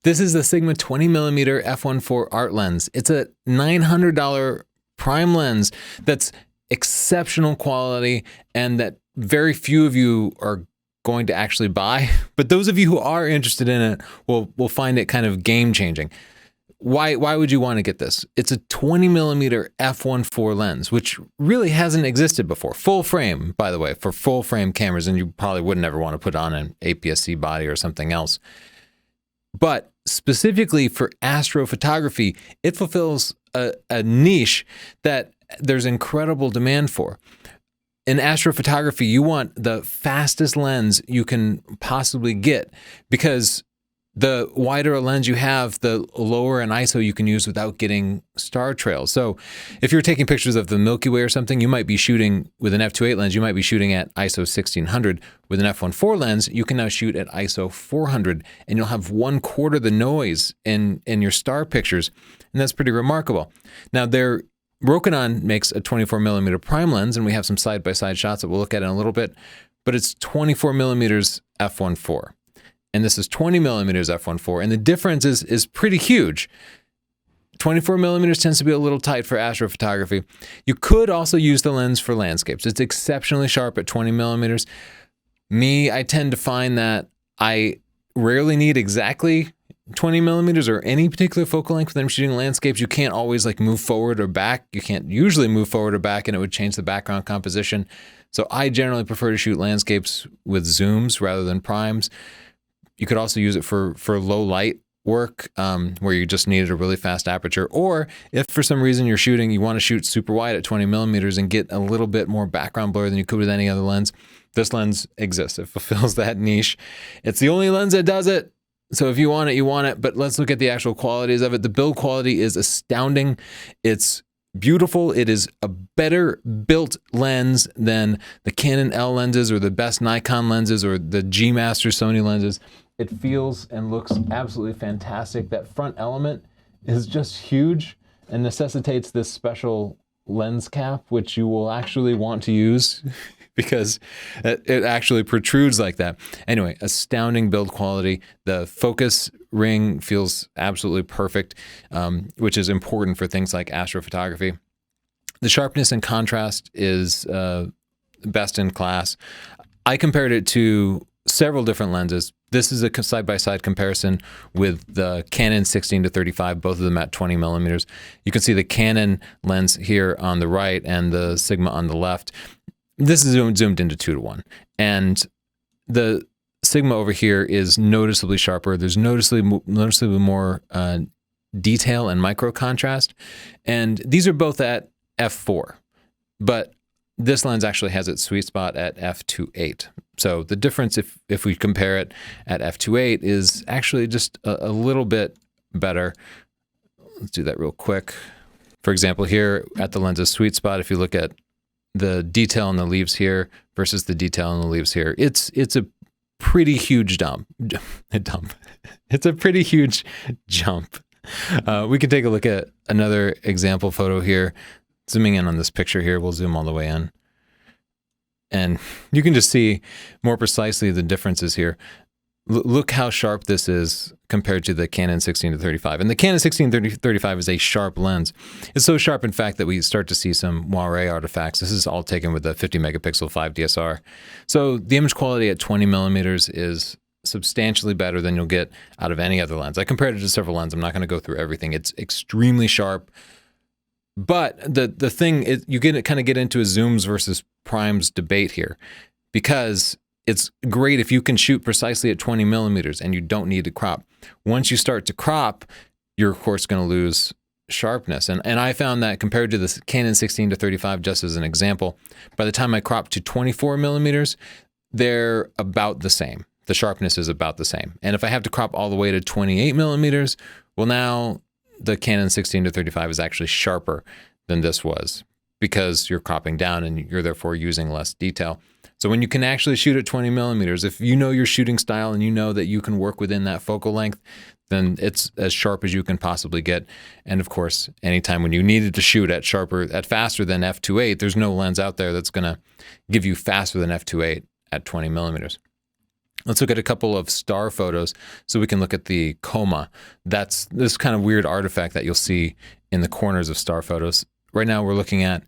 This is the Sigma 20mm f1.4 art lens. It's a $900 prime lens that's exceptional quality and that very few of you are going to actually buy. But those of you who are interested in it will find it kind of game changing. Why would you want to get this? It's a 20mm f1.4 lens, which really hasn't existed before. Full frame, by the way, for full frame cameras, and you probably wouldn't ever want to put on an APS-C body or something else. But specifically for astrophotography, it fulfills a niche that there's incredible demand for. In astrophotography, you want the fastest lens you can possibly get, because the wider a lens you have, the lower an ISO you can use without getting star trails. So if you're taking pictures of the Milky Way or something, you might be shooting with an f2.8 lens, you might be shooting at ISO 1600. With an f1.4 lens, you can now shoot at ISO 400, and you'll have 1/4 the noise in your star pictures, and that's pretty remarkable. Now, Rokinon makes a 24mm prime lens, and we have some side-by-side shots that we'll look at in a little bit, but it's 24mm f1.4. And this is 20mm f1.4, and the difference is pretty huge. 24mm tends to be a little tight for astrophotography. You could also use the lens for landscapes. It's exceptionally sharp at 20mm. I tend to find that I rarely need exactly 20mm or any particular focal length when I'm shooting landscapes. You can't always like move forward or back. You can't usually move forward or back, and it would change the background composition. So I generally prefer to shoot landscapes with zooms rather than primes. You could also use it for low light work, where you just needed a really fast aperture. Or if for some reason you want to shoot super wide at 20mm and get a little bit more background blur than you could with any other lens, this lens exists. It fulfills that niche. It's the only lens that does it. So if you want it, you want it. But let's look at the actual qualities of it. The build quality is astounding. It's beautiful. It is a better built lens than the Canon L lenses or the best Nikon lenses or the G Master Sony lenses. It feels and looks absolutely fantastic. That front element is just huge and necessitates this special lens cap, which you will actually want to use because it actually protrudes like that. Anyway, astounding build quality. The focus ring feels absolutely perfect, which is important for things like astrophotography. The sharpness and contrast is best in class. I compared it to several different lenses. This is a side-by-side comparison with the Canon 16-35, both of them at 20mm. You can see the Canon lens here on the right and the Sigma on the left. This is zoomed into 2:1. And the Sigma over here is noticeably sharper. There's noticeably more detail and micro contrast. And these are both at f4, but this lens actually has its sweet spot at f2.8. So the difference, if we compare it at f2.8, is actually just a little bit better. Let's do that real quick. For example, here at the lens's sweet spot, if you look at the detail in the leaves here versus the detail in the leaves here, it's a pretty huge It's a pretty huge jump. We can take a look at another example photo here. Zooming in on this picture here, we'll zoom all the way in. And you can just see more precisely the differences here. Look how sharp this is compared to the Canon 16-35. And the Canon 16-35 is a sharp lens. It's so sharp, in fact, that we start to see some moire artifacts. This is all taken with a 50 megapixel 5 DSR. So the image quality at 20mm is substantially better than you'll get out of any other lens. I compared it to several lenses. I'm not going to go through everything. It's extremely sharp. But the thing is, you kind of get into a zooms versus primes debate here, because it's great if you can shoot precisely at 20mm and you don't need to crop. Once you start to crop, you're of course going to lose sharpness. And I found that compared to the Canon 16-35, just as an example, by the time I crop to 24mm, they're about the same. The sharpness is about the same. And if I have to crop all the way to 28mm, well, now the Canon 16-35 is actually sharper than this was, because you're cropping down and you're therefore using less detail. So when you can actually shoot at 20mm, if you know your shooting style and you know that you can work within that focal length, then it's as sharp as you can possibly get. And of course, anytime when you needed to shoot at faster than f2.8, there's no lens out there that's going to give you faster than f2.8 at 20mm. Let's look at a couple of star photos so we can look at the coma. That's this kind of weird artifact that you'll see in the corners of star photos. Right now we're looking at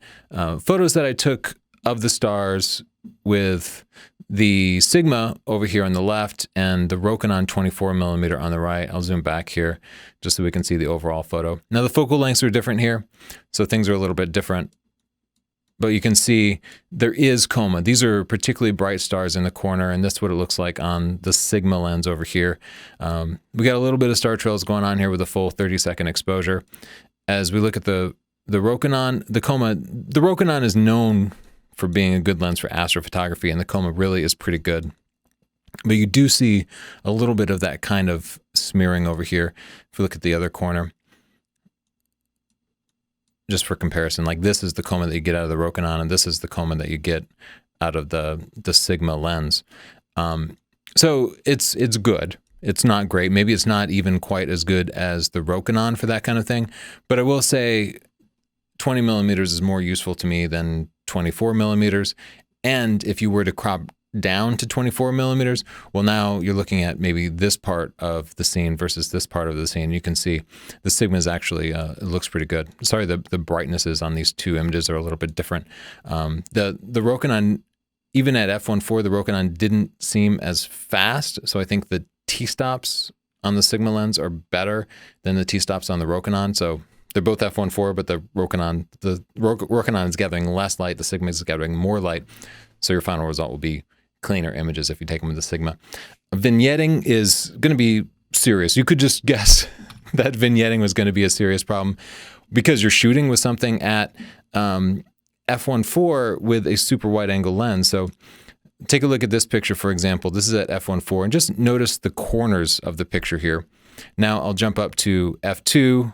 photos that I took of the stars with the Sigma over here on the left and the Rokinon 24mm on the right. I'll zoom back here just so we can see the overall photo. Now the focal lengths are different here, so things are a little bit different. But you can see there is coma. These are particularly bright stars in the corner, and that's what it looks like on the Sigma lens over here. We got a little bit of star trails going on here with a full 30-second exposure. As we look at the Rokinon, the coma, the Rokinon is known for being a good lens for astrophotography, and the coma really is pretty good. But you do see a little bit of that kind of smearing over here. If we look at the other corner, just for comparison, like this is the coma that you get out of the Rokinon, and this is the coma that you get out of the Sigma lens. So it's good. It's not great. Maybe it's not even quite as good as the Rokinon for that kind of thing. But I will say 20mm is more useful to me than 24mm. And if you were to crop down to 24mm, well, now you're looking at maybe this part of the scene versus this part of the scene. You can see the Sigma is actually, it looks pretty good. Sorry, the brightnesses on these two images are a little bit different. The Rokinon, even at f1.4, the Rokinon didn't seem as fast. So I think the T-stops on the Sigma lens are better than the T-stops on the Rokinon. So they're both f1.4, but the Rokinon is gathering less light. The Sigma is gathering more light. So your final result will be cleaner images if you take them with the Sigma. Vignetting is going to be serious. You could just guess that vignetting was going to be a serious problem because you're shooting with something at f1.4 with a super wide angle lens. So take a look at this picture, for example. This is at f1.4, and just notice the corners of the picture here. Now I'll jump up to f2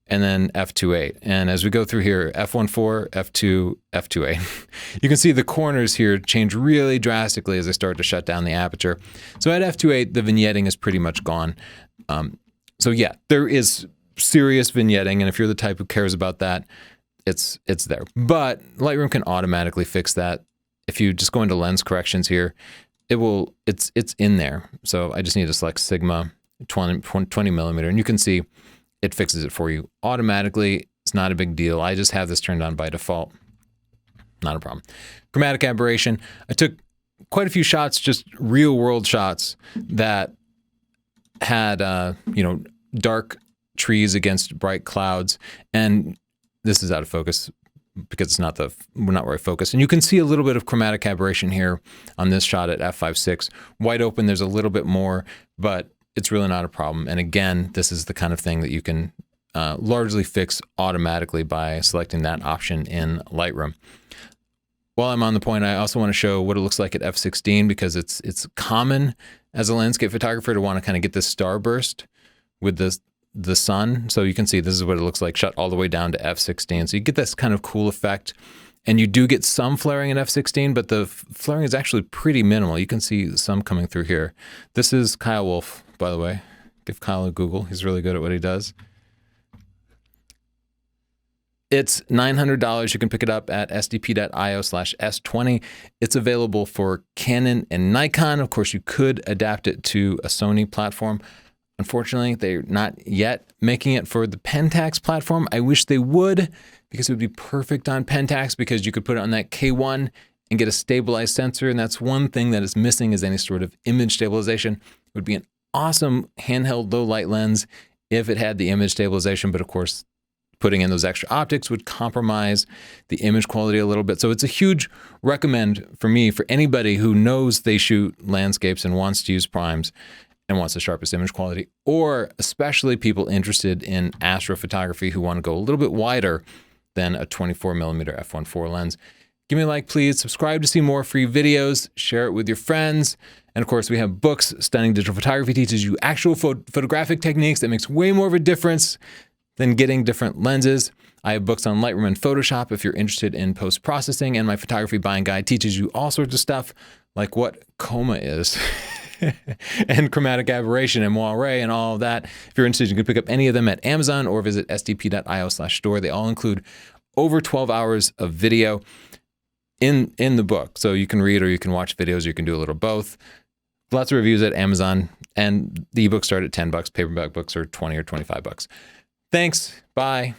and then f2.8. And as we go through here, f1.4, f2, f2.8, you can see the corners here change really drastically as I start to shut down the aperture. So at f2.8, the vignetting is pretty much gone. So yeah, there is serious vignetting, and if you're the type who cares about that, it's there. But Lightroom can automatically fix that. If you just go into lens corrections here, it's in there. So I just need to select Sigma 20mm, and you can see it fixes it for you automatically. It's not a big deal. I just have this turned on by default. Not a problem. Chromatic aberration. I took quite a few shots, just real world shots that had, dark trees against bright clouds. And this is out of focus because it's not we're not where I focus. And you can see a little bit of chromatic aberration here on this shot at f5.6. Wide open, there's a little bit more, but it's really not a problem. And again, this is the kind of thing that you can largely fix automatically by selecting that option in Lightroom. While I'm on the point, I also want to show what it looks like at f16 because it's common as a landscape photographer to want to kind of get this starburst with the sun. So you can see this is what it looks like shut all the way down to f16. So you get this kind of cool effect. And you do get some flaring in f16, but the flaring is actually pretty minimal. You can see some coming through here. This is Kyle Wolf, by the way. Give Kyle a Google. He's really good at what he does. It's $900. You can pick it up at sdp.io/s20. It's available for Canon and Nikon. Of course, you could adapt it to a Sony platform. Unfortunately, they're not yet making it for the Pentax platform. I wish they would, because it would be perfect on Pentax because you could put it on that K1 and get a stabilized sensor. And that's one thing that is missing is any sort of image stabilization. It would be an awesome handheld low light lens if it had the image stabilization. But of course, putting in those extra optics would compromise the image quality a little bit. So it's a huge recommend for me, for anybody who knows they shoot landscapes and wants to use primes and wants the sharpest image quality, or especially people interested in astrophotography who want to go a little bit wider than a 24mm f1.4 lens. Give me a like, please. Subscribe to see more free videos. Share it with your friends. And of course, we have books. Stunning Digital Photography teaches you actual photographic techniques that makes way more of a difference than getting different lenses. I have books on Lightroom and Photoshop if you're interested in post-processing, and my photography buying guide teaches you all sorts of stuff like what coma is. and chromatic aberration and moire and all of that. If you're interested, you can pick up any of them at Amazon or visit sdp.io/store. They all include over 12 hours of video in the book. So you can read or you can watch videos, or you can do a little both. Lots of reviews at Amazon, and the ebooks start at $10. Paperback books are $20 or $25. Thanks. Bye.